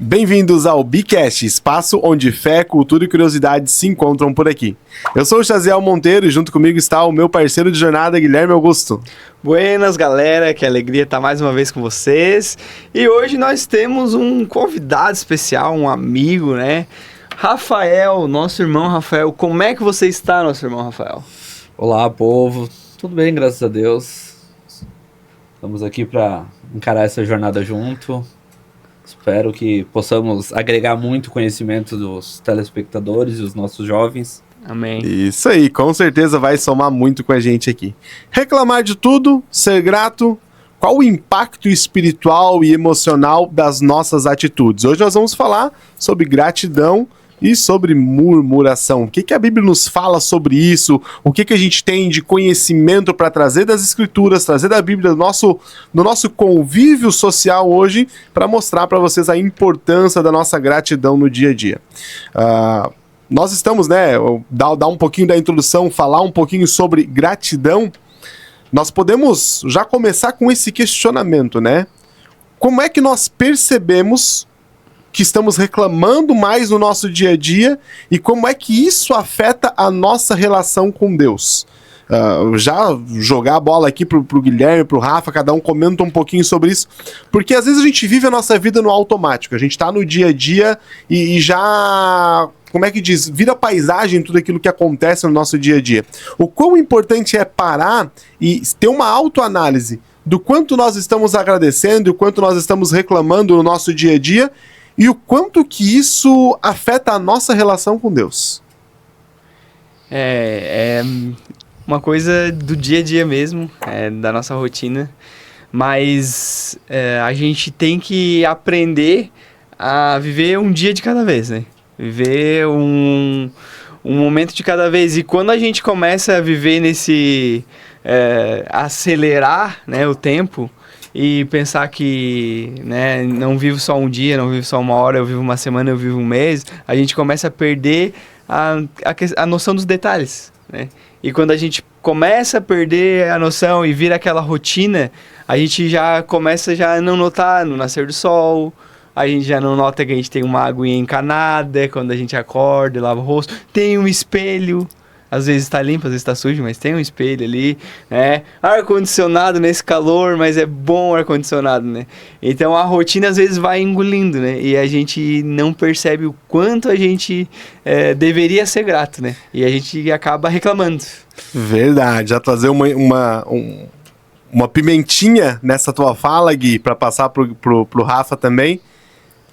Bem-vindos ao Bicast, espaço onde fé, cultura e curiosidade se encontram por aqui. Eu sou o Chaziel Monteiro e junto comigo está o meu parceiro de jornada, Guilherme Augusto. Buenas, galera, que alegria estar mais uma vez com vocês. E hoje nós temos um convidado especial, um amigo, né? Rafael, nosso irmão Rafael. Como é que você está, nosso irmão Rafael? Olá, povo. Tudo bem, graças a Deus. Estamos aqui para encarar essa jornada junto. Espero que possamos agregar muito conhecimento dos telespectadores e os nossos jovens. Amém. Isso aí, com certeza vai somar muito com a gente aqui. Reclamar de tudo, ser grato, qual o impacto espiritual e emocional das nossas atitudes? Hoje nós vamos falar sobre gratidão e sobre murmuração. O que a Bíblia nos fala sobre isso? O que a gente tem de conhecimento para trazer das Escrituras, trazer da Bíblia, do nosso convívio social hoje, para mostrar para vocês a importância da nossa gratidão no dia a dia. Nós estamos, dar um pouquinho da introdução, falar um pouquinho sobre gratidão. Nós podemos já começar com esse questionamento, né? Como é que nós percebemos que estamos reclamando mais no nosso dia a dia e como é que isso afeta a nossa relação com Deus? Já jogar a bola aqui pro Guilherme, pro Rafa, cada um comenta um pouquinho sobre isso, porque às vezes a gente vive a nossa vida no automático, a gente tá no dia a dia e já, como é que diz, vira paisagem tudo aquilo que acontece no nosso dia a dia. O quão importante é parar e ter uma autoanálise do quanto nós estamos agradecendo e o quanto nós estamos reclamando no nosso dia a dia e o quanto que isso afeta a nossa relação com Deus. É uma coisa do dia a dia mesmo, da nossa rotina, mas a gente tem que aprender a viver um dia de cada vez, né? Viver um momento de cada vez. E quando a gente começa a viver nesse acelerar, né, o tempo, e pensar que, né, não vivo só um dia, não vivo só uma hora, eu vivo uma semana, eu vivo um mês, a gente começa a perder a noção dos detalhes, né? E quando a gente começa a perder a noção e vira aquela rotina, a gente já começa a não notar no nascer do sol, a gente já não nota que a gente tem uma aguinha encanada quando a gente acorda, lava o rosto, tem um espelho. Às vezes está limpo, às vezes está sujo, mas tem um espelho ali, né? Ar-condicionado nesse calor, mas é bom ar-condicionado, né? Então a rotina às vezes vai engolindo, né? E a gente não percebe o quanto a gente deveria ser grato, né? E a gente acaba reclamando. Verdade, já trazer uma pimentinha nessa tua fala, Gui, para passar pro Rafa também.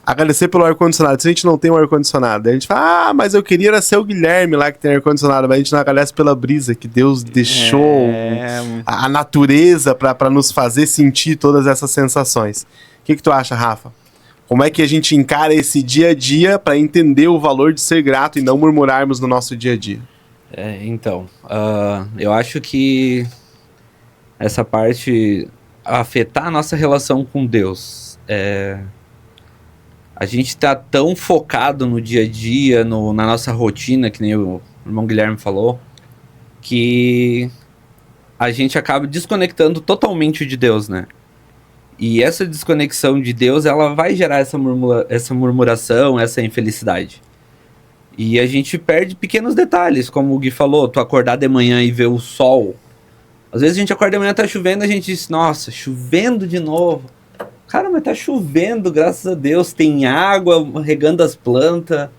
Agradecer pelo ar-condicionado. Se a gente não tem um ar-condicionado, a gente fala, mas eu queria era ser o Guilherme lá que tem ar-condicionado, mas a gente não agradece pela brisa que Deus deixou a natureza para nos fazer sentir todas essas sensações. O que tu acha, Rafa? Como é que a gente encara esse dia a dia para entender o valor de ser grato e não murmurarmos no nosso dia a dia? Eu acho que essa parte afetar a nossa relação com Deus a gente tá tão focado no dia a dia, na nossa rotina, que nem o irmão Guilherme falou, que a gente acaba desconectando totalmente de Deus, né? E essa desconexão de Deus, ela vai gerar essa murmuração, essa infelicidade. E a gente perde pequenos detalhes, como o Gui falou, tu acordar de manhã e ver o sol. Às vezes a gente acorda de manhã, tá chovendo, a gente diz, nossa, chovendo de novo. Cara, mas tá chovendo, graças a Deus, tem água regando as plantas,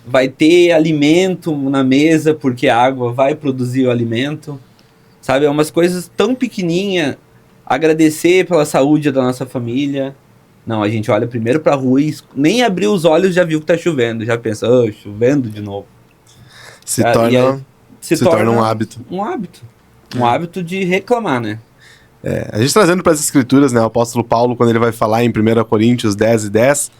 vai ter alimento na mesa, porque a água vai produzir o alimento, sabe? É umas coisas tão pequenininhas, agradecer pela saúde da nossa família. Não, a gente olha primeiro pra rua e nem abriu os olhos já viu que tá chovendo, já pensa, chovendo de novo. Se torna um hábito. Um hábito de reclamar, né? A gente trazendo para as Escrituras, né, o apóstolo Paulo, quando ele vai falar em 1 Coríntios 10:10,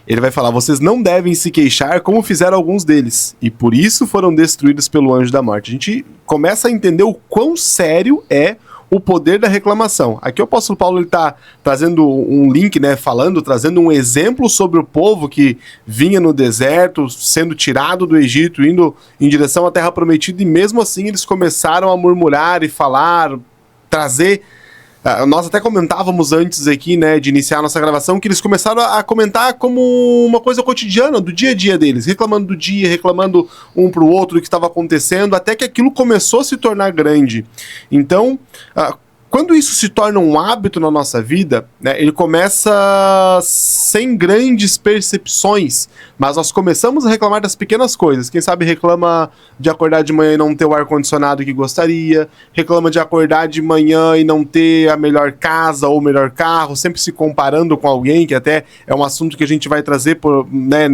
ele vai falar, vocês não devem se queixar como fizeram alguns deles, e por isso foram destruídos pelo anjo da morte. A gente começa a entender o quão sério é o poder da reclamação. Aqui o apóstolo Paulo ele está trazendo um link, né, trazendo um exemplo sobre o povo que vinha no deserto, sendo tirado do Egito, indo em direção à Terra Prometida, e mesmo assim eles começaram a murmurar e falar, trazer Nós até comentávamos antes aqui, né, de iniciar a nossa gravação, que eles começaram a comentar como uma coisa cotidiana, do dia a dia deles, reclamando do dia, reclamando um pro outro do que estava acontecendo, até que aquilo começou a se tornar grande. Então, quando isso se torna um hábito na nossa vida, né, ele começa sem grandes percepções, mas nós começamos a reclamar das pequenas coisas. Quem sabe reclama de acordar de manhã e não ter o ar-condicionado que gostaria, reclama de acordar de manhã e não ter a melhor casa ou o melhor carro, sempre se comparando com alguém, que até é um assunto que a gente vai trazer né,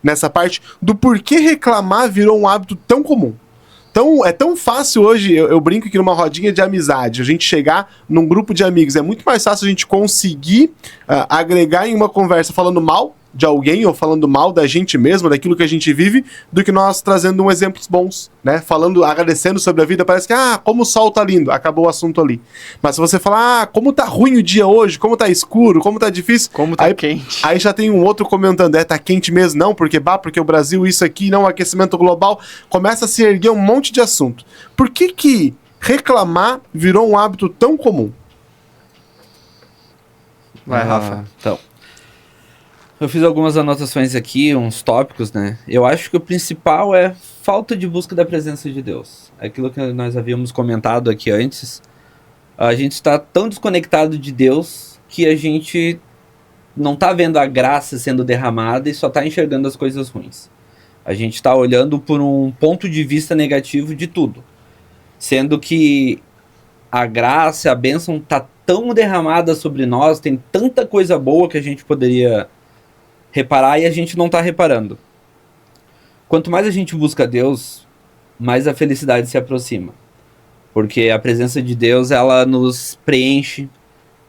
nessa parte, do porquê reclamar virou um hábito tão comum. Então, é tão fácil hoje, eu brinco que numa rodinha de amizade, a gente chegar num grupo de amigos, é muito mais fácil a gente conseguir agregar em uma conversa falando mal de alguém ou falando mal da gente mesmo, daquilo que a gente vive, do que nós trazendo exemplos bons, né? Falando, agradecendo sobre a vida, parece que, como o sol tá lindo, acabou o assunto ali. Mas se você falar, como tá ruim o dia hoje, como tá escuro, como tá difícil... Como tá quente. Aí já tem um outro comentando, tá quente mesmo, não, porque o Brasil, isso aqui, não, aquecimento global, começa a se erguer um monte de assunto. Por que reclamar virou um hábito tão comum? Vai, Rafa. Então, eu fiz algumas anotações aqui, uns tópicos, né? Eu acho que o principal é falta de busca da presença de Deus. Aquilo que nós havíamos comentado aqui antes. A gente está tão desconectado de Deus que a gente não está vendo a graça sendo derramada e só está enxergando as coisas ruins. A gente está olhando por um ponto de vista negativo de tudo. Sendo que a graça, a bênção está tão derramada sobre nós, tem tanta coisa boa que a gente poderia reparar e a gente não está reparando. Quanto mais a gente busca Deus, mais a felicidade se aproxima. Porque a presença de Deus, ela nos preenche,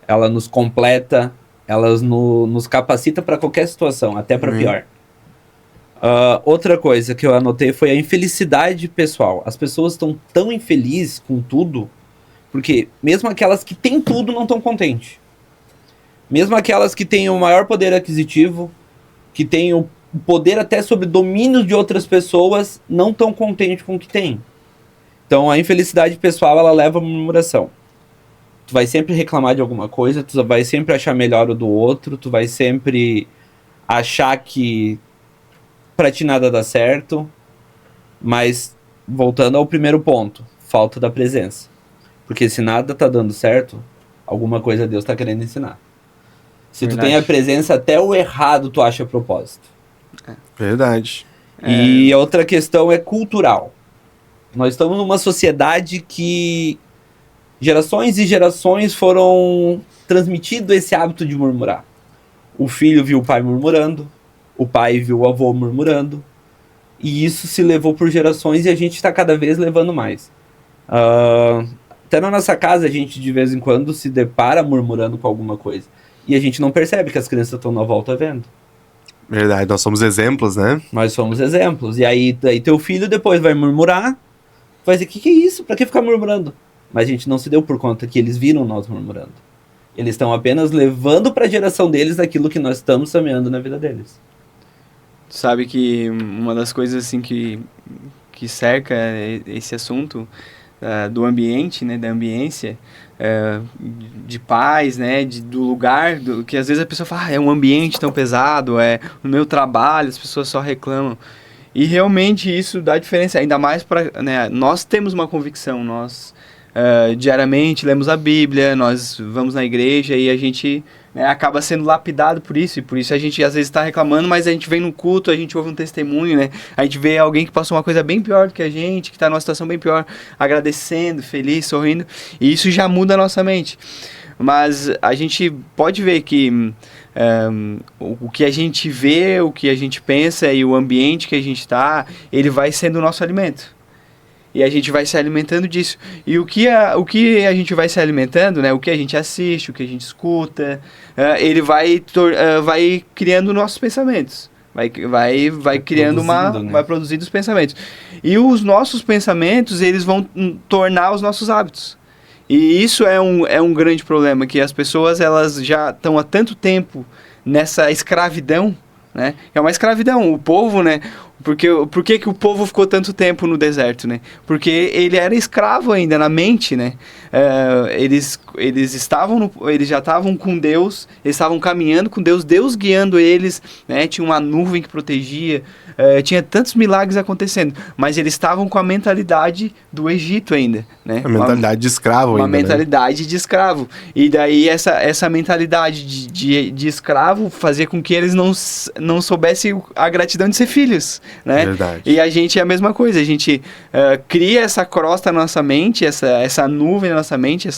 ela nos completa, ela nos capacita para qualquer situação, até para pior. Outra coisa que eu anotei foi a infelicidade pessoal. As pessoas estão tão infelizes com tudo, porque mesmo aquelas que têm tudo não estão contentes. Mesmo aquelas que têm o maior poder aquisitivo, que têm o poder até sobre domínio de outras pessoas, não estão contentes com o que tem. Então a infelicidade pessoal, ela leva a murmuração. Tu vai sempre reclamar de alguma coisa, tu vai sempre achar melhor o do outro, tu vai sempre achar que pra ti nada dá certo. Mas, voltando ao primeiro ponto, falta da presença. Porque se nada tá dando certo, alguma coisa Deus tá querendo ensinar. Se tu tem a presença, até o errado tu acha propósito. Verdade. E a outra questão é cultural. Nós estamos numa sociedade que gerações e gerações foram transmitido esse hábito de murmurar. O filho viu o pai murmurando, o pai viu o avô murmurando, e isso se levou por gerações e a gente está cada vez levando mais. Até na nossa casa a gente de vez em quando se depara murmurando com alguma coisa. E a gente não percebe que as crianças estão na volta vendo. Verdade, nós somos exemplos, né? Nós somos exemplos. E aí teu filho depois vai murmurar, vai dizer, que é isso? Pra que ficar murmurando? Mas a gente não se deu por conta que eles viram nós murmurando. Eles estão apenas levando para a geração deles aquilo que nós estamos semeando na vida deles. Sabe que uma das coisas assim que cerca esse assunto do ambiente, né, da ambiência, de paz, né, do lugar, que às vezes a pessoa fala, é um ambiente tão pesado, no meu trabalho, as pessoas só reclamam. E realmente isso dá diferença, ainda mais para, né, nós temos uma convicção, nós diariamente lemos a Bíblia, nós vamos na igreja e a gente, né, acaba sendo lapidado por isso, e por isso a gente às vezes está reclamando, mas a gente vem no culto, a gente ouve um testemunho, né, a gente vê alguém que passou uma coisa bem pior do que a gente, que está numa situação bem pior, agradecendo, feliz, sorrindo, e isso já muda a nossa mente. Mas a gente pode ver que o que a gente vê, o que a gente pensa e o ambiente que a gente está, ele vai sendo o nosso alimento. E a gente vai se alimentando disso. E o que a gente vai se alimentando, né? O que a gente assiste, o que a gente escuta, ele vai criando nossos pensamentos. Vai criando né? vai produzindo os pensamentos. E os nossos pensamentos, eles vão tornar os nossos hábitos. E isso é um grande problema, que as pessoas, elas já estão há tanto tempo nessa escravidão, né? É uma escravidão. O povo, né? Por que que o povo ficou tanto tempo no deserto, né? Porque ele era escravo ainda na mente, né? Eles já estavam com Deus, eles estavam caminhando com Deus, Deus guiando eles, né? Tinha uma nuvem que protegia, tinha tantos milagres acontecendo, mas eles estavam com a mentalidade do Egito ainda, né? A mentalidade de escravo ainda, Uma mentalidade de escravo. E daí essa mentalidade de escravo fazia com que eles não soubessem a gratidão de ser filhos, né? Verdade. E a gente é a mesma coisa, a gente cria essa crosta na nossa mente, essa nuvem na nossa mente,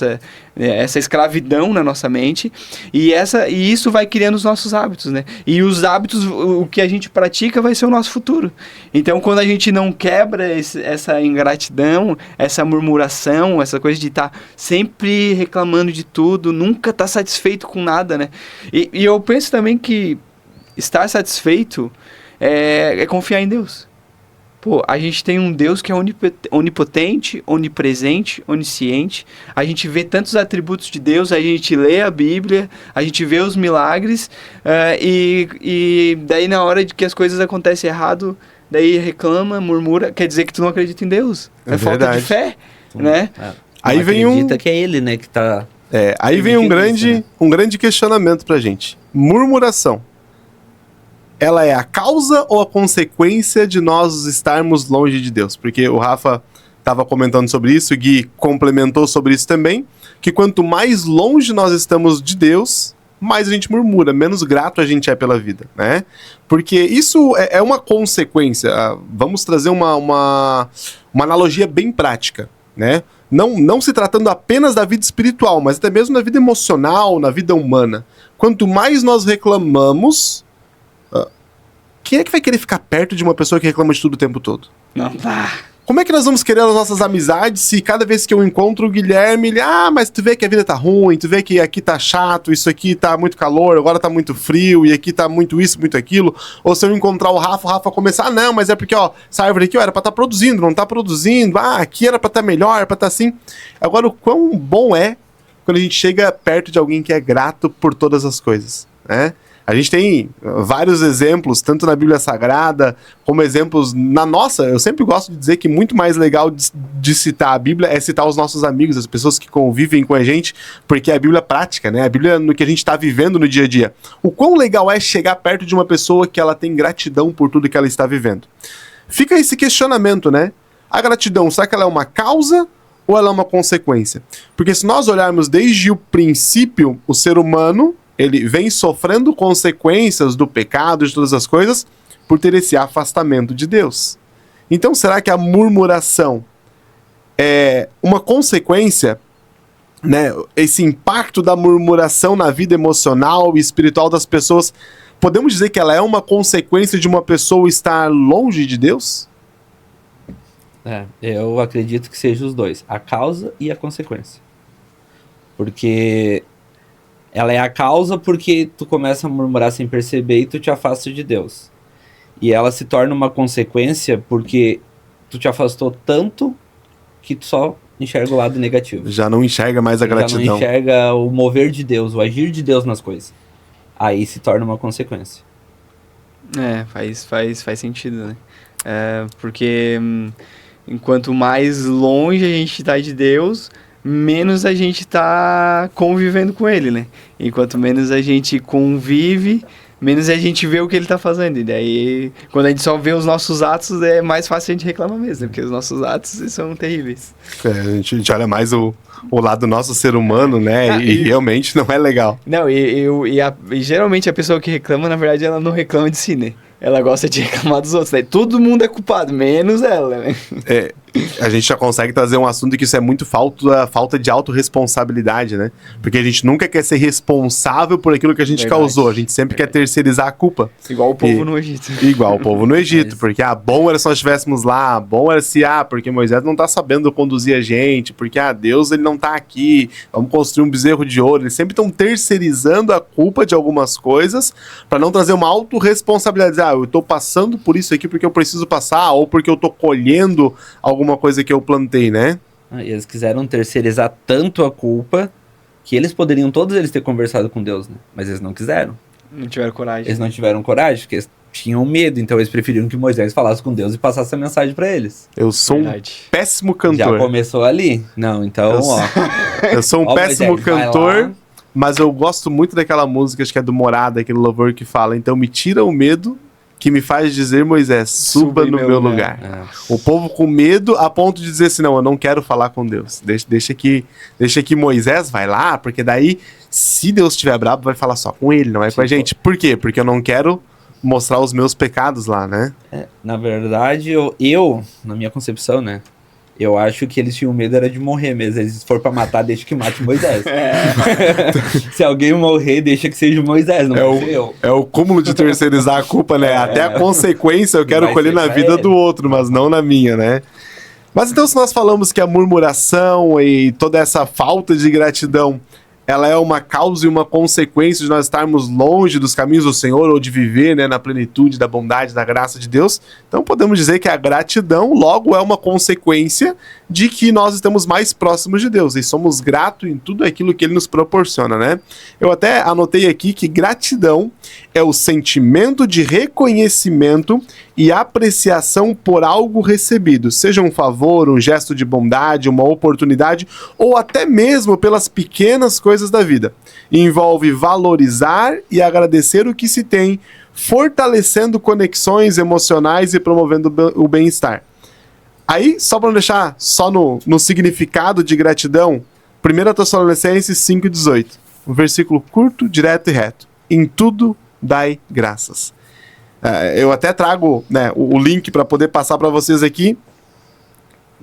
essa escravidão na nossa mente, e isso vai criando os nossos hábitos, né? E os hábitos, o que a gente pratica vai ser o nosso futuro. Então, quando a gente não quebra essa ingratidão, essa murmuração, essa coisa de estar sempre reclamando de tudo, nunca estar satisfeito com nada, né? E eu penso também que estar satisfeito é confiar em Deus. Pô, a gente tem um Deus que é onipotente, onipresente, onisciente. A gente vê tantos atributos de Deus, a gente lê a Bíblia, a gente vê os milagres, e daí na hora de que as coisas acontecem errado, daí reclama, murmura, quer dizer que tu não acredita em Deus. É falta de fé, né? Aí vem acredita que é ele, né, que tá... aí vem um grande questionamento pra gente. Murmuração. Ela é a causa ou a consequência de nós estarmos longe de Deus? Porque o Rafa estava comentando sobre isso, o Gui complementou sobre isso também, que quanto mais longe nós estamos de Deus, mais a gente murmura, menos grato a gente é pela vida, né? Porque isso é uma consequência. Vamos trazer uma analogia bem prática, né? Não se tratando apenas da vida espiritual, mas até mesmo na vida emocional, na vida humana. Quanto mais nós reclamamos, quem é que vai querer ficar perto de uma pessoa que reclama de tudo o tempo todo? Não dá. Como é que nós vamos querer as nossas amizades se cada vez que eu encontro o Guilherme, ele, mas tu vê que a vida tá ruim, tu vê que aqui tá chato, isso aqui tá muito calor, agora tá muito frio, e aqui tá muito isso, muito aquilo. Ou se eu encontrar o Rafa começar, não, mas é porque, essa árvore aqui, era pra tá produzindo, não tá produzindo, aqui era pra tá melhor, era pra tá assim. Agora, o quão bom é quando a gente chega perto de alguém que é grato por todas as coisas, né? A gente tem vários exemplos, tanto na Bíblia Sagrada, como exemplos na nossa. Eu sempre gosto de dizer que muito mais legal de citar a Bíblia é citar os nossos amigos, as pessoas que convivem com a gente, porque é a Bíblia prática, né? A Bíblia no que a gente está vivendo no dia a dia. O quão legal é chegar perto de uma pessoa que ela tem gratidão por tudo que ela está vivendo. Fica esse questionamento, né? A gratidão, será que ela é uma causa ou ela é uma consequência? Porque se nós olharmos desde o princípio, o ser humano, ele vem sofrendo consequências do pecado, de todas as coisas, por ter esse afastamento de Deus. Então, será que a murmuração é uma consequência, né? Esse impacto da murmuração na vida emocional e espiritual das pessoas, podemos dizer que ela é uma consequência de uma pessoa estar longe de Deus? Eu acredito que seja os dois, a causa e a consequência. Porque ela é a causa porque tu começa a murmurar sem perceber e tu te afasta de Deus. E ela se torna uma consequência porque tu te afastou tanto que tu só enxerga o lado negativo. Já não enxerga mais a gratidão. Já não enxerga o mover de Deus, o agir de Deus nas coisas. Aí se torna uma consequência. Faz sentido, né? Porque enquanto mais longe a gente está de Deus, menos a gente tá convivendo com ele, né? Enquanto menos a gente convive, menos a gente vê o que ele tá fazendo. E daí, quando a gente só vê os nossos atos, é mais fácil a gente reclamar mesmo, né? Porque os nossos atos são terríveis. A gente olha mais o lado nosso ser humano, né? E realmente não é legal. Não, e geralmente a pessoa que reclama, na verdade, ela não reclama de si, né? Ela gosta de reclamar dos outros. Daí todo mundo é culpado, menos ela, né? A gente já consegue trazer um assunto que isso é muito falta de autorresponsabilidade, né? Porque a gente nunca quer ser responsável por aquilo que a gente causou. A gente sempre quer terceirizar a culpa. Igual o povo no Egito. Igual o povo no Egito. Porque, bom era se nós estivéssemos lá. Bom era se, porque Moisés não tá sabendo conduzir a gente. Porque, Deus, ele não tá aqui. Vamos construir um bezerro de ouro. Eles sempre estão terceirizando a culpa de algumas coisas para não trazer uma autorresponsabilidade. Eu tô passando por isso aqui porque eu preciso passar, ou porque eu tô colhendo alguma coisa que eu plantei, né? E eles quiseram terceirizar tanto a culpa que eles poderiam, todos eles, ter conversado com Deus, né? Mas eles não quiseram. Não tiveram coragem. Eles não tiveram coragem, porque tinham medo, então eles preferiram que Moisés falasse com Deus e passasse a mensagem para eles. Eu sou Verdade. um péssimo Já cantor. começou ali. Não, então, Eu ó. Eu sou um Ó, péssimo Moisés, vai cantor, lá. mas eu gosto muito daquela música, acho que é do Morada, aquele louvor que fala, então me tira o medo que me faz dizer, Moisés, suba em no meu lugar. É. O povo com medo a ponto de dizer assim, não, eu não quero falar com Deus. Deixa que Moisés vai lá, porque daí, se Deus estiver bravo, vai falar só com ele, não é com a Tipo- gente. Por quê? Porque eu não quero mostrar os meus pecados lá, né? Na verdade, na minha concepção, né? Eu acho que eles tinham medo era de morrer mesmo. Eles for pra matar, deixa que mate Moisés. Se alguém morrer, deixa que seja Moisés, não É pode ser eu. É o cúmulo de terceirizar a culpa, né? Até a consequência eu quero Vai colher ser na pra vida ele. do outro, mas não na minha, né? Mas então, se nós falamos que a murmuração e toda essa falta de gratidão, ela é uma causa e uma consequência de nós estarmos longe dos caminhos do Senhor ou de viver, né, na plenitude da bondade, da graça de Deus, então podemos dizer que a gratidão logo é uma consequência de que nós estamos mais próximos de Deus e somos gratos em tudo aquilo que Ele nos proporciona, né? Eu até anotei aqui que gratidão é o sentimento de reconhecimento e apreciação por algo recebido, seja um favor, um gesto de bondade, uma oportunidade ou até mesmo pelas pequenas coisas da vida. Envolve valorizar e agradecer o que se tem, fortalecendo conexões emocionais e promovendo o bem-estar. Aí, só para não deixar só no significado de gratidão, 1 Tessalonicenses 5,18, um versículo curto, direto e reto. Em tudo dai graças. Eu até trago, né, o link para poder passar para vocês aqui,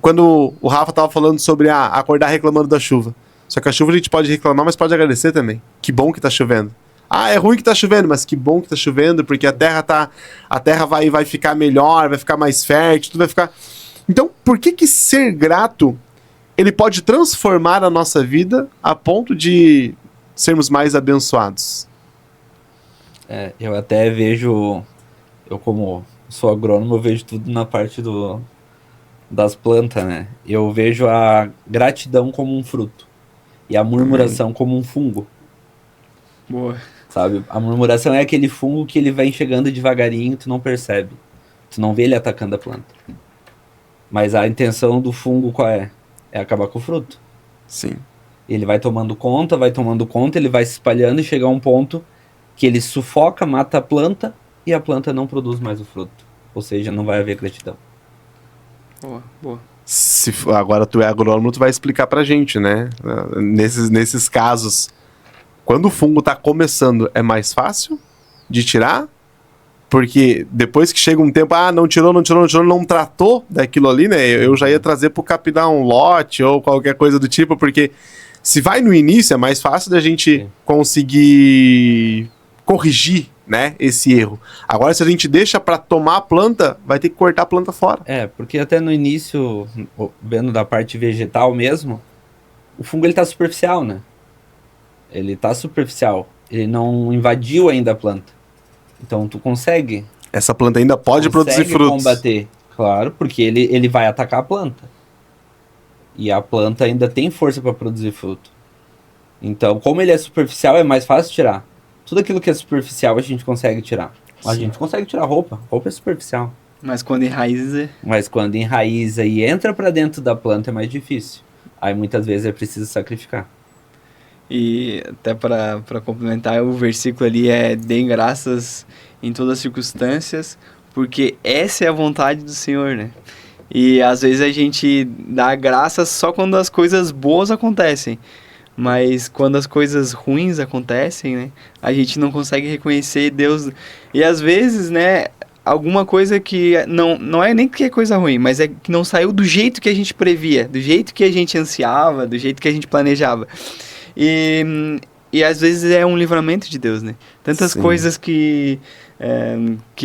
quando o Rafa estava falando sobre acordar reclamando da chuva. Só que a chuva a gente pode reclamar, mas pode agradecer também. Que bom que tá chovendo. Ah, é ruim que tá chovendo, mas que bom que tá chovendo, porque a terra vai ficar melhor, vai ficar mais fértil, tudo vai ficar... Então, por que ser grato, ele pode transformar a nossa vida a ponto de sermos mais abençoados? Eu até vejo, eu como sou agrônomo, eu vejo tudo na parte das plantas, né? Eu vejo a gratidão como um fruto e a murmuração como um fungo, Boa. sabe? A murmuração é aquele fungo que ele vai chegando devagarinho, tu não percebe. Tu não vê ele atacando a planta. Mas a intenção do fungo qual é? É acabar com o fruto. Sim. Ele vai tomando conta, ele vai se espalhando e chega a um ponto que ele sufoca, mata a planta e a planta não produz mais o fruto. Ou seja, não vai haver gratidão. Boa, boa. Agora tu é agrônomo, tu vai explicar pra gente, né? Nesses casos, quando o fungo tá começando, é mais fácil de tirar? Porque depois que chega um tempo, não tirou, não tratou daquilo ali, né? Eu já ia trazer pro captar um lote ou qualquer coisa do tipo, porque se vai no início, é mais fácil da gente conseguir corrigir, né, esse erro. Agora, se a gente deixa pra tomar a planta, vai ter que cortar a planta fora. Porque até no início, vendo da parte vegetal mesmo, o fungo ele tá superficial, né? Ele tá superficial. Ele não invadiu ainda a planta. Então tu consegue. Essa planta ainda pode produzir frutos. Combater, claro, porque ele vai atacar a planta. E a planta ainda tem força para produzir fruto. Então, como ele é superficial, é mais fácil tirar. Tudo aquilo que é superficial a gente consegue tirar. A gente consegue tirar roupa é superficial. Mas quando enraiza... Mas quando enraiza e entra para dentro da planta é mais difícil. Aí muitas vezes é preciso sacrificar. E até para complementar, o versículo ali é: deem graças em todas as circunstâncias, porque essa é a vontade do Senhor, né? E às vezes a gente dá graças só quando as coisas boas acontecem. Mas quando as coisas ruins acontecem, né, a gente não consegue reconhecer Deus. E às vezes, né, alguma coisa que não é nem que é coisa ruim, mas é que não saiu do jeito que a gente previa, do jeito que a gente ansiava, do jeito que a gente planejava. E às vezes é um livramento de Deus, né? Tantas Sim. coisas que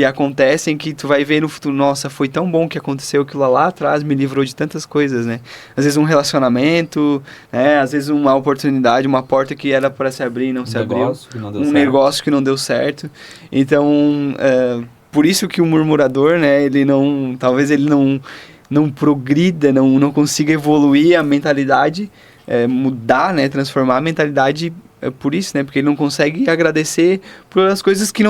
acontecem que tu vai ver no futuro, nossa, foi tão bom que aconteceu aquilo lá atrás, me livrou de tantas coisas, né? Às vezes um relacionamento, né? Às vezes uma oportunidade, uma porta que era para se abrir e não se abriu. Negócio que não deu certo. Então, por isso que o murmurador, né? Talvez ele não progrida, não consiga evoluir a mentalidade, mudar, né? Transformar a mentalidade por isso, né? Porque ele não consegue agradecer pelas coisas que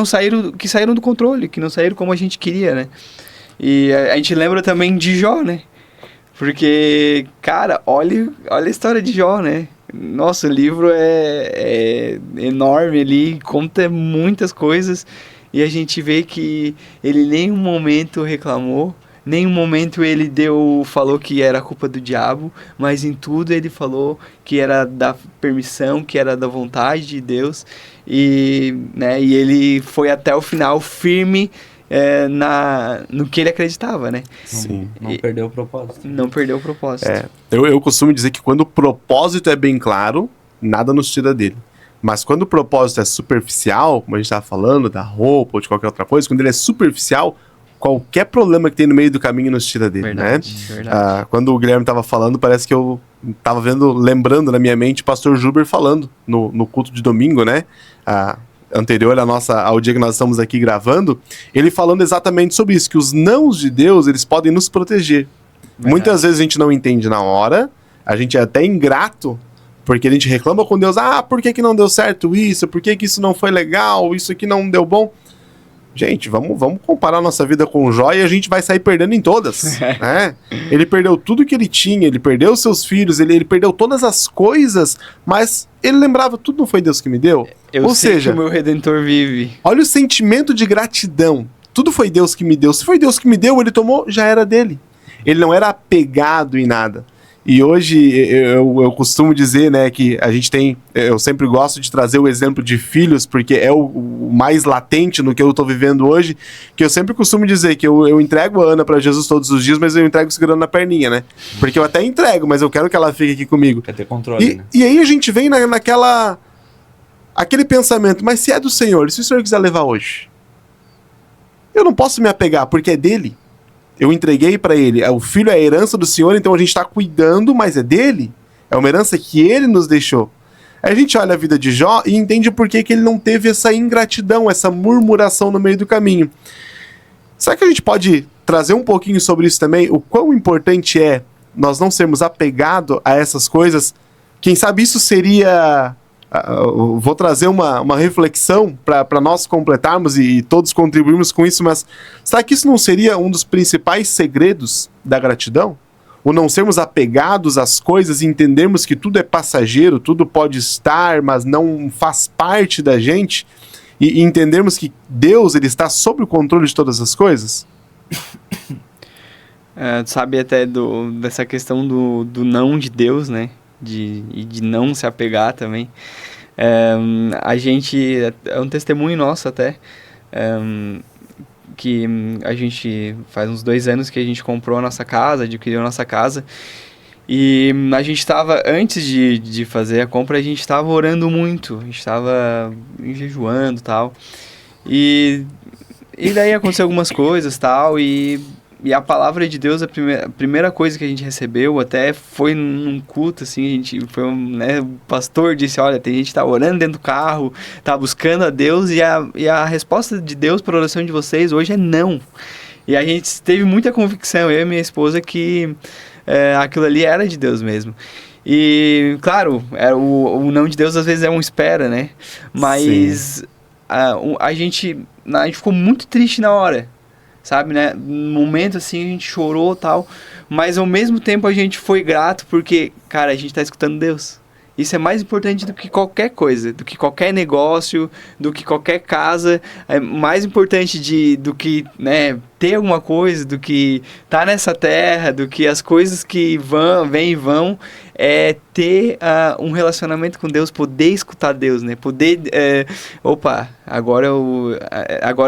saíram do controle, que não saíram como a gente queria, né? E a gente lembra também de Jó, né? Porque, cara, olha a história de Jó, né? Nossa, o livro é enorme ali, conta muitas coisas e a gente vê que ele em nenhum momento reclamou, nenhum momento ele falou que era culpa do diabo, mas em tudo ele falou que era da permissão, que era da vontade de Deus e ele foi até o final firme no que ele acreditava, né? Sim. Não perdeu o propósito. Não perdeu o propósito. Eu costumo dizer que quando o propósito é bem claro, nada nos tira dele. Mas quando o propósito é superficial, como a gente estava falando, da roupa ou de qualquer outra coisa, quando ele é superficial, qualquer problema que tem no meio do caminho nos tira dele, Verdade. Quando o Guilherme estava falando, parece que eu estava lembrando na minha mente o pastor Juber falando no culto de domingo, né? Anterior ao dia que nós estamos aqui gravando, ele falando exatamente sobre isso, que os nãos de Deus, eles podem nos proteger. Verdade. Muitas vezes a gente não entende na hora, a gente é até ingrato, porque a gente reclama com Deus, por que não deu certo isso? Por que isso não foi legal? Isso aqui não deu bom? Gente, vamos comparar nossa vida com o Jó e a gente vai sair perdendo em todas, né? Ele perdeu tudo que ele tinha, ele perdeu seus filhos, ele perdeu todas as coisas, mas ele lembrava, tudo não foi Deus que me deu? Ou seja, que o meu Redentor vive. Olha o sentimento de gratidão. Tudo foi Deus que me deu. Se foi Deus que me deu, ele tomou, já era dele. Ele não era apegado em nada. E hoje eu costumo dizer, né, que a gente eu sempre gosto de trazer o exemplo de filhos, porque é o mais latente no que eu tô vivendo hoje, que eu sempre costumo dizer que eu entrego a Ana para Jesus todos os dias, mas eu entrego segurando na perninha, né? Porque eu até entrego, mas eu quero que ela fique aqui comigo. Quer ter controle, né? E aí a gente vem aquele pensamento, mas se é do Senhor, e se o Senhor quiser levar hoje? Eu não posso me apegar, porque é dele. Eu entreguei para ele. O filho é a herança do Senhor, então a gente está cuidando, mas é dele. É uma herança que ele nos deixou. Aí a gente olha a vida de Jó e entende por que ele não teve essa ingratidão, essa murmuração no meio do caminho. Será que a gente pode trazer um pouquinho sobre isso também? O quão importante é nós não sermos apegados a essas coisas? Quem sabe isso seria... vou trazer uma reflexão para nós completarmos e todos contribuirmos com isso, mas será que isso não seria um dos principais segredos da gratidão? O não sermos apegados às coisas e entendermos que tudo é passageiro, tudo pode estar, mas não faz parte da gente, e entendermos que Deus ele está sob o controle de todas as coisas? Sabe até dessa questão do não de Deus, né? De não se apegar também. A gente, é um testemunho nosso até, que a gente faz uns 2 anos que a gente comprou a nossa casa, adquiriu a nossa casa, e a gente estava, antes de fazer a compra, a gente estava orando muito, a gente estava jejuando e tal, e daí aconteceu algumas coisas tal, e a palavra de Deus, a primeira coisa que a gente recebeu, até foi num culto, assim, o pastor disse, olha, tem gente que tá orando dentro do carro, tá buscando a Deus, e a resposta de Deus para a oração de vocês hoje é não. E a gente teve muita convicção, eu e minha esposa, que aquilo ali era de Deus mesmo. E, claro, o não de Deus às vezes é um espera, né? Mas a gente ficou muito triste na hora. Sabe, né? No momento, assim, a gente chorou e tal, mas ao mesmo tempo a gente foi grato porque, cara, a gente tá escutando Deus. Isso é mais importante do que qualquer coisa, do que qualquer negócio, do que qualquer casa. É mais importante do que, né, ter alguma coisa, do que estar nessa terra, do que as coisas que vêm e vão, é ter um relacionamento com Deus, poder escutar Deus, né? Poder, agora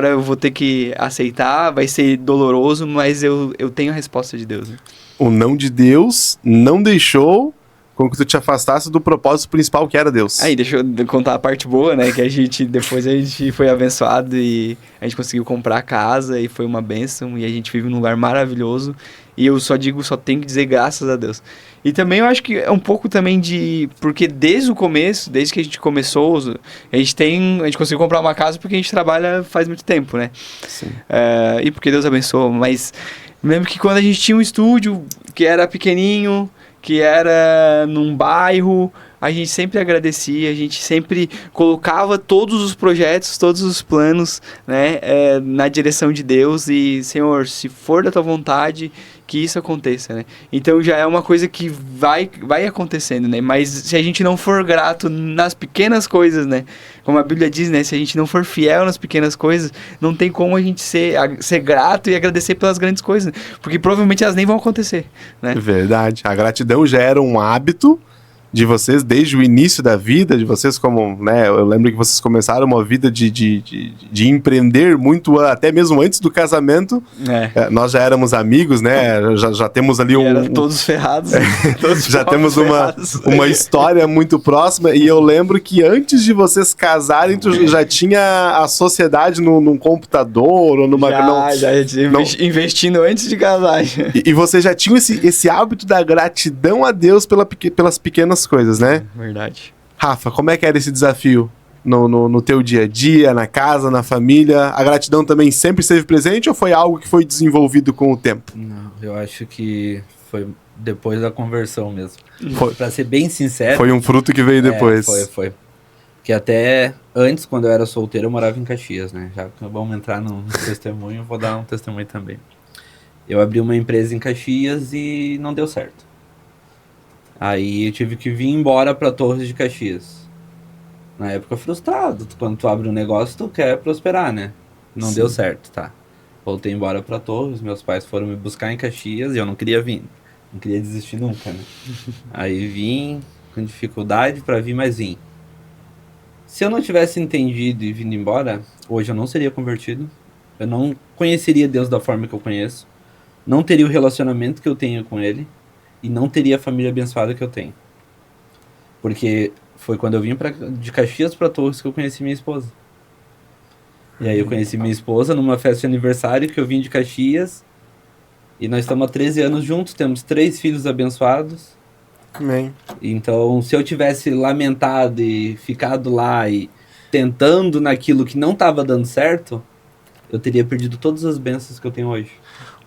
eu vou ter que aceitar, vai ser doloroso, mas eu tenho a resposta de Deus, né? O não de Deus não deixou com que tu te afastasse do propósito principal que era Deus. Aí, deixa eu contar a parte boa, né? Que depois a gente foi abençoado e a gente conseguiu comprar a casa e foi uma bênção e a gente vive num lugar maravilhoso e eu só tenho que dizer graças a Deus. E também eu acho que é um pouco também porque desde o começo, desde que a gente começou, a gente conseguiu comprar uma casa porque a gente trabalha faz muito tempo, né? Sim. E porque Deus abençoou, mas lembro que quando a gente tinha um estúdio que era pequenininho, que era num bairro a gente sempre agradecia, a gente sempre colocava todos os projetos, todos os planos, né, na direção de Deus e, Senhor, se for da tua vontade, que isso aconteça, né? Então já é uma coisa que vai acontecendo, né? Mas se a gente não for grato nas pequenas coisas, né? Como a Bíblia diz, né? Se a gente não for fiel nas pequenas coisas, não tem como a gente ser grato e agradecer pelas grandes coisas, porque provavelmente elas nem vão acontecer, né? Verdade. A gratidão já era um hábito de vocês desde o início da vida, de vocês como, né, eu lembro que vocês começaram uma vida de empreender muito, até mesmo antes do casamento. Nós já éramos amigos, né, já temos ali todos ferrados. Todos já temos uma história muito próxima, e eu lembro que antes de vocês casarem, tu já tinha a sociedade num computador, ou numa... Investindo antes de casar. E você já tinha esse hábito da gratidão a Deus pelas pequenas coisas, né? Verdade. Rafa, como é que era esse desafio no teu dia a dia, na casa, na família? A gratidão também sempre esteve presente ou foi algo que foi desenvolvido com o tempo? Não, eu acho que foi depois da conversão mesmo. Foi. Pra ser bem sincero... Foi um fruto que veio depois. Foi. Que até antes, quando eu era solteiro, eu morava em Caxias, né? Já que vamos entrar no testemunho, eu vou dar um testemunho também. Eu abri uma empresa em Caxias e não deu certo. Aí eu tive que vir embora para Torres de Caxias. Na época frustrado, quando tu abre um negócio tu quer prosperar, né? Não Sim. deu certo, tá. Voltei embora para Torres, meus pais foram me buscar em Caxias e eu não queria vir. Não queria desistir nunca, né? Aí vim com dificuldade para vir, mas vim. Se eu não tivesse entendido e vindo embora, hoje eu não seria convertido. Eu não conheceria Deus da forma que eu conheço. Não teria o relacionamento que eu tenho com Ele. E não teria a família abençoada que eu tenho. Porque foi quando eu vim de Caxias para Torres que eu conheci minha esposa. E aí eu conheci minha esposa numa festa de aniversário que eu vim de Caxias. E nós estamos há 13 anos juntos, temos 3 filhos abençoados. Amém. Então, se eu tivesse lamentado e ficado lá e tentando naquilo que não estava dando certo, eu teria perdido todas as bênçãos que eu tenho hoje.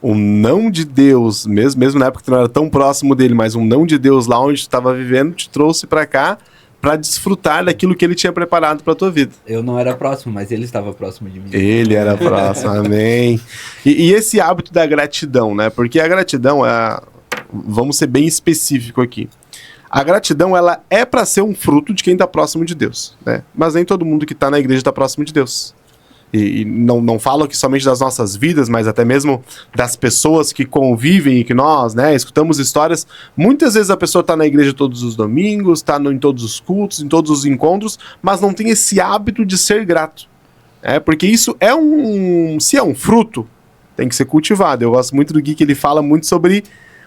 O não de Deus, mesmo na época que tu não era tão próximo dele, mas um não de Deus lá onde tu estava vivendo, te trouxe pra cá pra desfrutar daquilo que ele tinha preparado pra tua vida. Eu não era próximo, mas ele estava próximo de mim. Ele era próximo, amém. E esse hábito da gratidão, né? Porque a gratidão, vamos ser bem específico aqui. A gratidão, ela é pra ser um fruto de quem tá próximo de Deus, né? Mas nem todo mundo que tá na igreja tá próximo de Deus. E não falo aqui somente das nossas vidas, mas até mesmo das pessoas que convivem e que nós, né, escutamos histórias. Muitas vezes a pessoa está na igreja todos os domingos, está em todos os cultos, em todos os encontros, mas não tem esse hábito de ser grato. Porque isso se é um fruto, tem que ser cultivado. Eu gosto muito do Gui, que ele fala muito sobre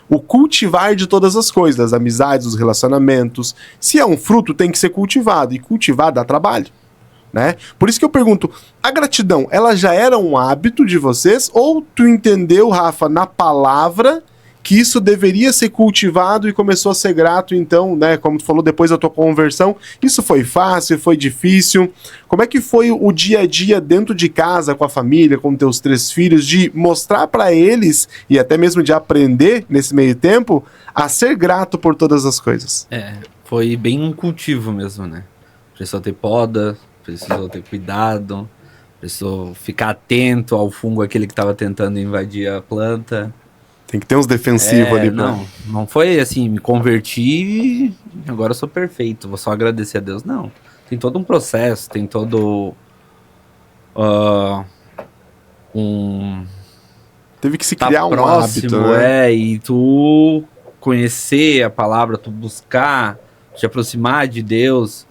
o cultivar de todas as coisas, das amizades, dos relacionamentos. Se é um fruto, tem que ser cultivado, e cultivar dá trabalho. Né? Por isso que eu pergunto, a gratidão, ela já era um hábito de vocês? Ou tu entendeu, Rafa, na palavra, que isso deveria ser cultivado e começou a ser grato, então, né, como tu falou, depois da tua conversão, isso foi fácil, foi difícil? Como é que foi o dia a dia dentro de casa, com a família, com teus 3 filhos, de mostrar para eles, e até mesmo de aprender, nesse meio tempo, a ser grato por todas as coisas? Foi bem um cultivo mesmo, né? Precisou ter poda, precisou ter cuidado, precisou ficar atento ao fungo aquele que estava tentando invadir a planta. Tem que ter uns defensivos ali. Não foi assim, me converti e agora eu sou perfeito, vou só agradecer a Deus. Não, tem todo um processo, tem todo Teve que se criar um hábito, né? E tu conhecer a palavra, tu buscar, te aproximar de Deus.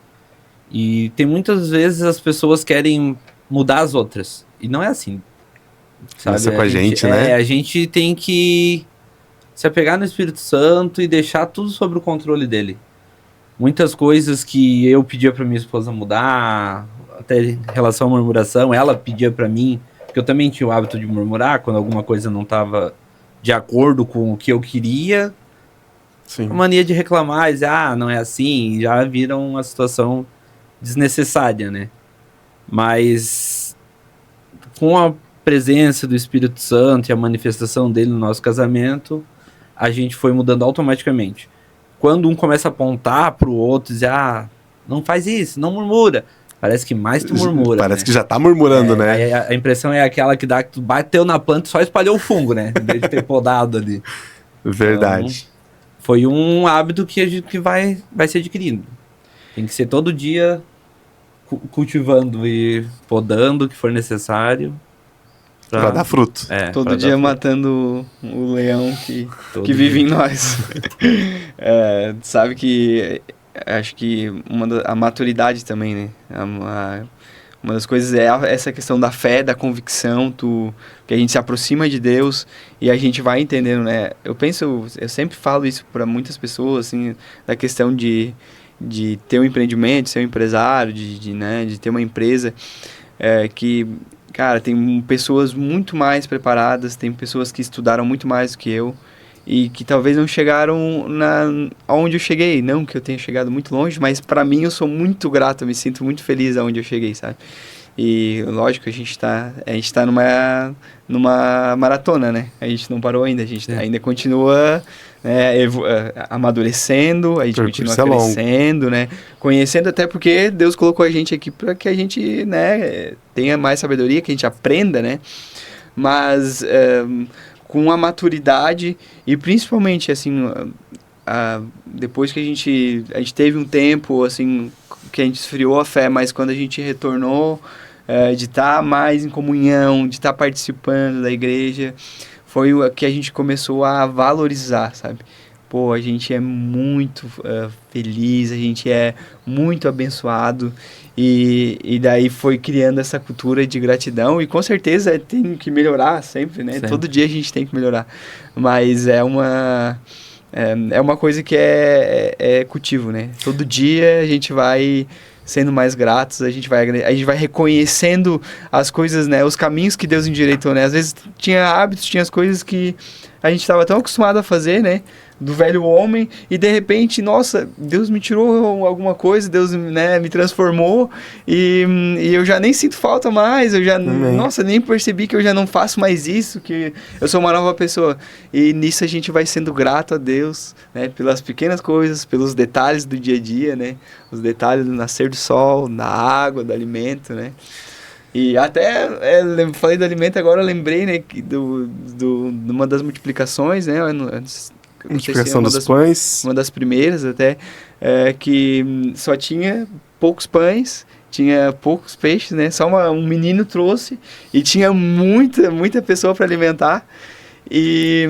E tem muitas vezes as pessoas querem mudar as outras. E não é assim. Sabe? Começa com a gente, né? A gente tem que se apegar no Espírito Santo e deixar tudo sob o controle dele. Muitas coisas que eu pedia pra minha esposa mudar, até em relação à murmuração, ela pedia pra mim, porque eu também tinha o hábito de murmurar quando alguma coisa não estava de acordo com o que eu queria. Sim. A mania de reclamar, dizer, não é assim, já vira uma situação desnecessária, né? Mas com a presença do Espírito Santo e a manifestação dele no nosso casamento, a gente foi mudando automaticamente. quando um começa a apontar pro outro, dizer, não faz isso, não murmura. Parece que mais tu murmura. Parece né? que já tá murmurando, né? A impressão é aquela que dá que tu bateu na planta e só espalhou o fungo, né? Em vez de ter podado ali. Verdade. Então, foi um hábito que vai se adquirindo. Tem que ser todo dia cultivando e podando o que for necessário. Pra dar fruto. Todo dia matando o leão que vive em nós. Sabe que acho que a maturidade também, né? Uma das coisas é essa questão da fé, da convicção, que a gente se aproxima de Deus e a gente vai entendendo, né? Eu sempre falo isso para muitas pessoas, assim, da questão de ter um empreendimento, ser um empresário, de ter uma empresa, que, cara, tem pessoas muito mais preparadas, tem pessoas que estudaram muito mais do que eu, e que talvez não chegaram aonde eu cheguei. Não que eu tenha chegado muito longe, mas para mim eu sou muito grato, eu me sinto muito feliz aonde eu cheguei, sabe? E lógico, a gente tá numa maratona, né? A gente não parou ainda, a gente ainda continua, né, amadurecendo, a gente continua crescendo, né? Conhecendo, até porque Deus colocou a gente aqui para que a gente, né, tenha mais sabedoria, que a gente aprenda, né? Mas com a maturidade e principalmente, assim, depois que a gente teve um tempo, assim, que a gente esfriou a fé, mas quando a gente retornou, de estar mais em comunhão, de estar participando da igreja, foi o que a gente começou a valorizar, sabe? Pô, a gente é muito feliz, a gente é muito abençoado, e daí foi criando essa cultura de gratidão, e com certeza tem que melhorar sempre, né? Sempre. Todo dia a gente tem que melhorar, mas é uma coisa que é cultivo, né? Todo dia a gente vai sendo mais gratos, a gente vai reconhecendo as coisas, né? Os caminhos que Deus endireitou, né? Às vezes tinha hábitos, tinha as coisas que a gente estava tão acostumado a fazer, né? Do velho homem, e de repente, nossa, Deus me tirou alguma coisa, Deus, né, me transformou, e eu já nem sinto falta mais, nossa, nem percebi que eu já não faço mais isso, que eu sou uma nova pessoa. E nisso a gente vai sendo grato a Deus, né, pelas pequenas coisas, pelos detalhes do dia a dia, né, os detalhes do nascer do sol, da água, do alimento, né. E até, falei do alimento, agora eu lembrei, né, de uma das multiplicações, né, multiplicação dos pães. Uma das primeiras até, que só tinha poucos pães, tinha poucos peixes, né? Só um menino trouxe e tinha muita pessoa para alimentar. E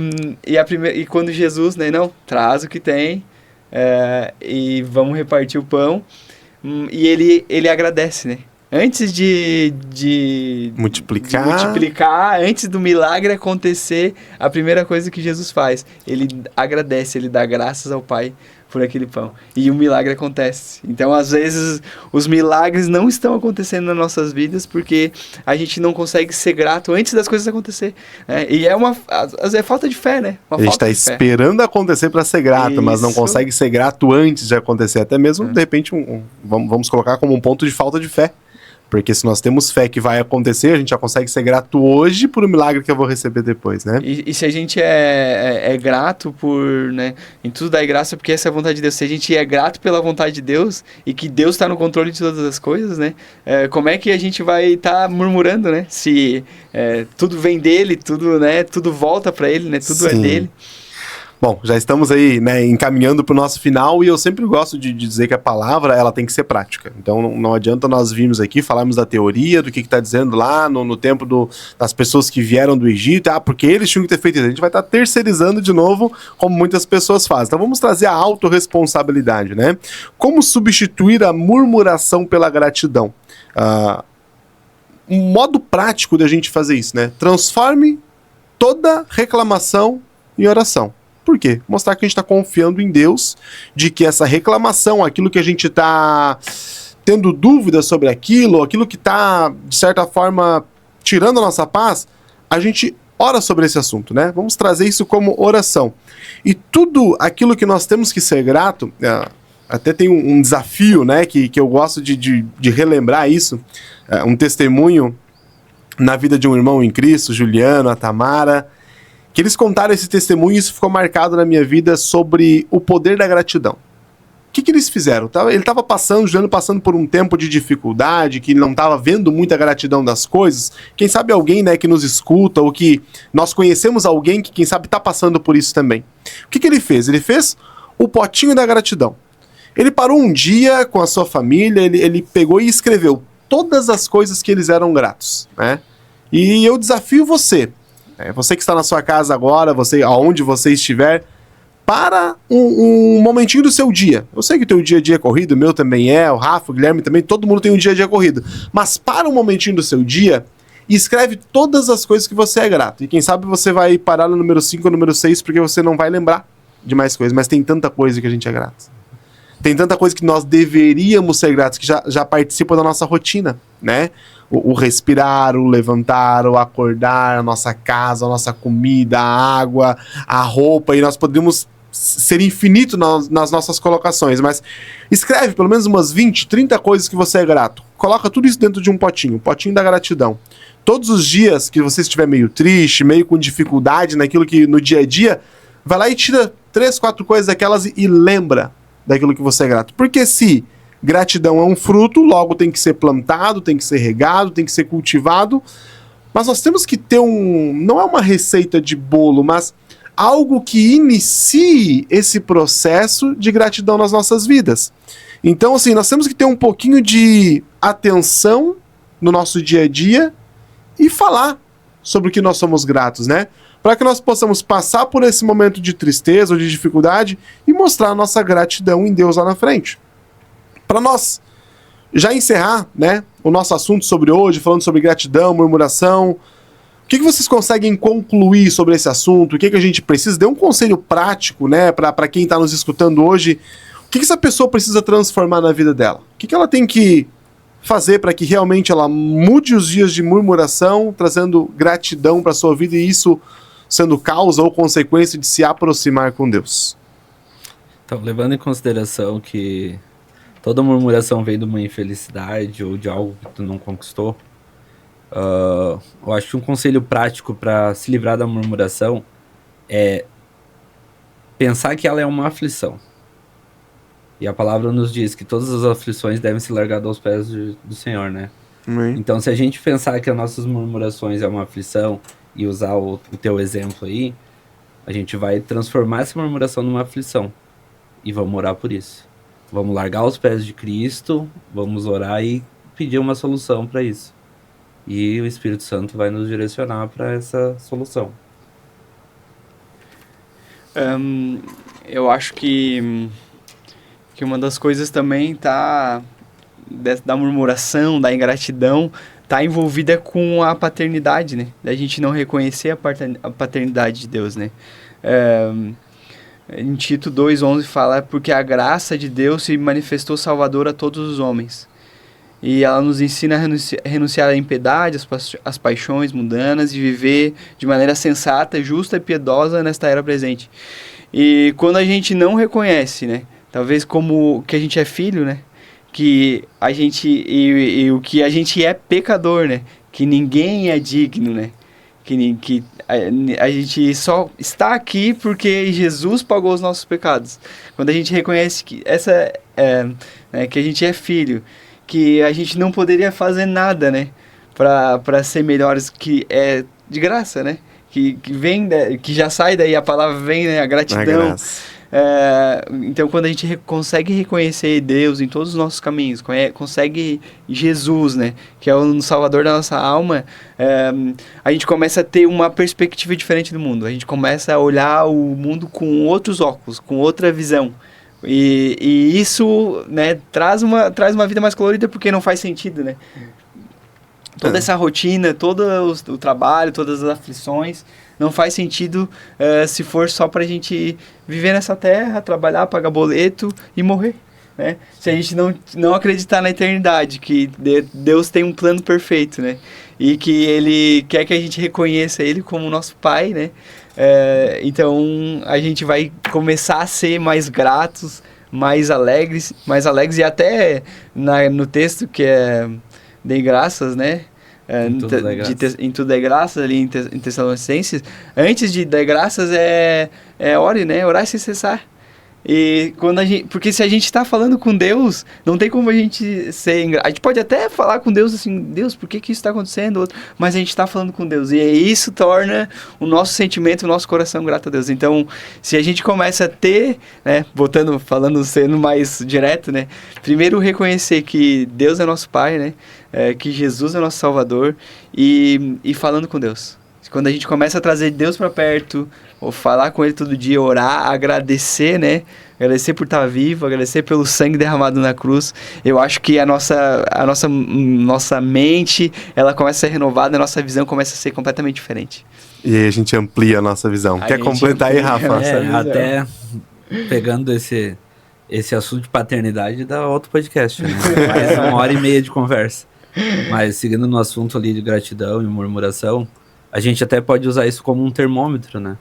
quando Jesus, né? Não, traz o que tem e vamos repartir o pão. E ele agradece, né? Antes de multiplicar, antes do milagre acontecer, a primeira coisa que Jesus faz, ele agradece, ele dá graças ao Pai por aquele pão. E o milagre acontece. Então, às vezes, os milagres não estão acontecendo nas nossas vidas porque a gente não consegue ser grato antes das coisas acontecer. Né? E é falta de fé, né? A gente está esperando acontecer para ser grato, mas não consegue ser grato antes de acontecer. Até mesmo, de repente, vamos colocar como um ponto de falta de fé. Porque se nós temos fé que vai acontecer, a gente já consegue ser grato hoje por um milagre que eu vou receber depois, né? E se a gente é grato por, né, em tudo dá graça porque essa é a vontade de Deus. Se a gente é grato pela vontade de Deus e que Deus está no controle de todas as coisas, né? Como é que a gente vai estar murmurando, né? Se tudo vem dele, tudo, né, tudo volta para ele, né? Tudo é dele. Bom, já estamos aí, né, encaminhando para o nosso final, e eu sempre gosto de dizer que a palavra, ela tem que ser prática. Então não adianta nós virmos aqui, falarmos da teoria, do que está dizendo lá no tempo das pessoas que vieram do Egito, porque eles tinham que ter feito isso. A gente vai estar terceirizando de novo, como muitas pessoas fazem. Então vamos trazer a autorresponsabilidade, né? Como substituir a murmuração pela gratidão? Um modo prático da gente fazer isso, né? Transforme toda reclamação em oração. Por quê? Mostrar que a gente está confiando em Deus, de que essa reclamação, aquilo que a gente está tendo dúvida sobre aquilo que está, de certa forma, tirando a nossa paz, a gente ora sobre esse assunto, né? Vamos trazer isso como oração. E tudo aquilo que nós temos que ser grato, até tem um desafio, né, que eu gosto de relembrar isso, um testemunho na vida de um irmão em Cristo, Juliano, a Tamara, que eles contaram esse testemunho e isso ficou marcado na minha vida sobre o poder da gratidão. O que eles fizeram? Ele estava passando por um tempo de dificuldade, que ele não estava vendo muita gratidão das coisas. Quem sabe alguém, né, que nos escuta, ou que nós conhecemos alguém que, quem sabe, está passando por isso também. O que ele fez? Ele fez o potinho da gratidão. Ele parou um dia com a sua família, ele pegou e escreveu todas as coisas que eles eram gratos, né? E eu desafio você, você que está na sua casa agora, você aonde você estiver, para um momentinho do seu dia. Eu sei que o teu dia a dia é corrido, o meu também é, o Rafa, o Guilherme também, todo mundo tem um dia a dia corrido. Mas para um momentinho do seu dia e escreve todas as coisas que você é grato. E quem sabe você vai parar no número 5 ou número 6, porque você não vai lembrar de mais coisas, mas tem tanta coisa que a gente é grato. Tem tanta coisa que nós deveríamos ser gratos, que já participa da nossa rotina, né? O respirar, o levantar, o acordar, a nossa casa, a nossa comida, a água, a roupa, e nós podemos ser infinito nas nossas colocações, mas escreve pelo menos umas 20, 30 coisas que você é grato. Coloca tudo isso dentro de um potinho da gratidão. Todos os dias que você estiver meio triste, meio com dificuldade naquilo que no dia a dia, vai lá e tira 3, 4 coisas daquelas e lembra daquilo que você é grato. Porque se gratidão é um fruto, logo tem que ser plantado, tem que ser regado, tem que ser cultivado, mas nós temos que ter não é uma receita de bolo, mas algo que inicie esse processo de gratidão nas nossas vidas. Então, assim, nós temos que ter um pouquinho de atenção no nosso dia a dia e falar sobre o que nós somos gratos, né? Para que nós possamos passar por esse momento de tristeza ou de dificuldade e mostrar a nossa gratidão em Deus lá na frente. Para nós já encerrar, né, o nosso assunto sobre hoje, falando sobre gratidão, murmuração, o que vocês conseguem concluir sobre esse assunto? O que a gente precisa? Dê um conselho prático, né, para quem está nos escutando hoje. O que essa pessoa precisa transformar na vida dela? O que ela tem que fazer para que realmente ela mude os dias de murmuração, trazendo gratidão para a sua vida e isso sendo causa ou consequência de se aproximar com Deus? Então, levando em consideração que toda murmuração vem de uma infelicidade ou de algo que tu não conquistou, eu acho que um conselho prático para se livrar da murmuração é pensar que ela é uma aflição. E a palavra nos diz que todas as aflições devem ser largadas aos pés do Senhor, né? Então, se a gente pensar que as nossas murmurações é uma aflição e usar o teu exemplo aí, a gente vai transformar essa murmuração numa aflição. E vamos orar por isso. Vamos largar aos pés de Cristo, vamos orar e pedir uma solução para isso. E o Espírito Santo vai nos direcionar para essa solução. Eu acho que uma das coisas também da murmuração, da ingratidão, está envolvida com a paternidade, né? Da gente não reconhecer a paternidade de Deus, né? Em Tito 2,11 fala: porque a graça de Deus se manifestou salvadora a todos os homens. E ela nos ensina a renunciar à impiedade, às paixões mundanas e viver de maneira sensata, justa e piedosa nesta era presente. E quando a gente não reconhece, né? Talvez como que a gente é filho, né? Que a gente e o que a gente é pecador, né? Que ninguém é digno, né? Que a gente só está aqui porque Jesus pagou os nossos pecados. Quando a gente reconhece que que a gente é filho, que a gente não poderia fazer nada, né? Para ser melhores, que é de graça, né? Que vem, que já sai daí, a palavra vem, né? A gratidão. Então, quando a gente consegue reconhecer Deus em todos os nossos caminhos, consegue Jesus, né, que é o Salvador da nossa alma, a gente começa a ter uma perspectiva diferente do mundo. A gente começa a olhar o mundo com outros óculos, com outra visão. E isso, né, traz uma vida mais colorida, porque não faz sentido, né? Toda essa rotina, todo o trabalho, todas as aflições, não faz sentido se for só pra gente viver nessa terra, trabalhar, pagar boleto e morrer, né? Se a gente não acreditar na eternidade, que Deus tem um plano perfeito, né? E que Ele quer que a gente reconheça Ele como nosso Pai, né? Então a gente vai começar a ser mais gratos, mais alegres, e até no texto que é "Dei graças", né? Em tudo dai graças. Em tudo é graças, ali em Tessalonicenses, antes de dar graças ore, né? Orar sem cessar. E quando porque se a gente está falando com Deus, não tem como a gente ser a gente pode até falar com Deus assim, Deus, por que isso está acontecendo? Mas a gente está falando com Deus, e isso torna o nosso sentimento, o nosso coração grato a Deus. Então, se a gente começa a ter, né, sendo mais direto, né, primeiro reconhecer que Deus é nosso Pai, né, que Jesus é nosso Salvador, e falando com Deus. Quando a gente começa a trazer Deus para perto, ou falar com Ele todo dia, orar, agradecer, né? Agradecer por estar vivo, agradecer pelo sangue derramado na cruz. Eu acho que a nossa mente, ela começa a ser renovada, a nossa visão começa a ser completamente diferente. E aí a gente amplia a nossa visão. Quer completar aí, Rafa? Até pegando esse assunto de paternidade dá outro podcast, né? Mais 1h30 de conversa. Mas seguindo no assunto ali de gratidão e murmuração, a gente até pode usar isso como um termômetro, né?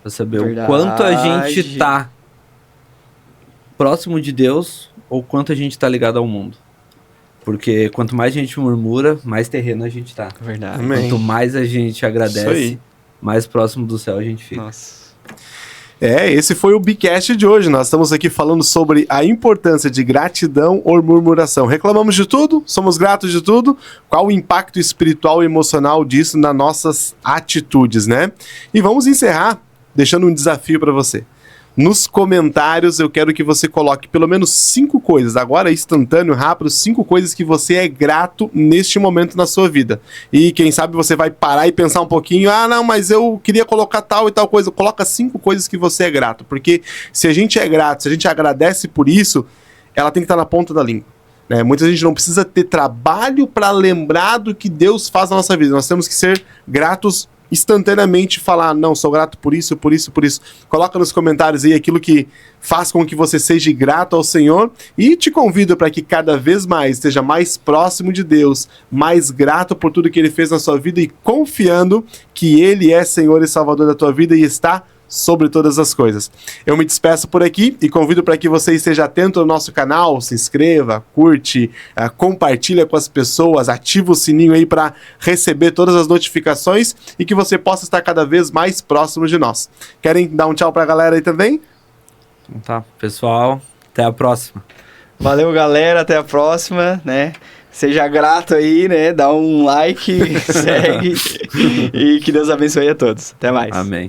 Pra saber o quanto a gente tá próximo de Deus ou quanto a gente tá ligado ao mundo. Porque quanto mais a gente murmura, mais terreno a gente tá. Verdade. Quanto mais a gente agradece, mais próximo do céu a gente fica. Nossa. Esse foi o Bicast de hoje. Nós estamos aqui falando sobre a importância de gratidão ou murmuração. Reclamamos de tudo? Somos gratos de tudo? Qual o impacto espiritual e emocional disso nas nossas atitudes, né? E vamos encerrar deixando um desafio para você. Nos comentários eu quero que você coloque pelo menos 5 coisas, agora instantâneo, rápido, 5 coisas que você é grato neste momento na sua vida. E quem sabe você vai parar e pensar um pouquinho, não, mas eu queria colocar tal e tal coisa. Coloca 5 coisas que você é grato, porque se a gente é grato, se a gente agradece por isso, ela tem que estar na ponta da língua. Muita gente não precisa ter trabalho para lembrar do que Deus faz na nossa vida. Nós temos que ser gratos instantaneamente, falar, não, sou grato por isso, por isso, por isso. Coloca nos comentários aí aquilo que faz com que você seja grato ao Senhor, e te convido para que cada vez mais esteja mais próximo de Deus, mais grato por tudo que Ele fez na sua vida e confiando que Ele é Senhor e Salvador da tua vida e está sobre todas as coisas. Eu me despeço por aqui e convido para que você esteja atento ao nosso canal, se inscreva, curte, compartilha com as pessoas, ativa o sininho aí para receber todas as notificações e que você possa estar cada vez mais próximo de nós. Querem dar um tchau para a galera aí também? Então tá, pessoal, até a próxima. Valeu, galera, até a próxima, né? Seja grato aí, né? Dá um like, segue e que Deus abençoe a todos. Até mais. Amém.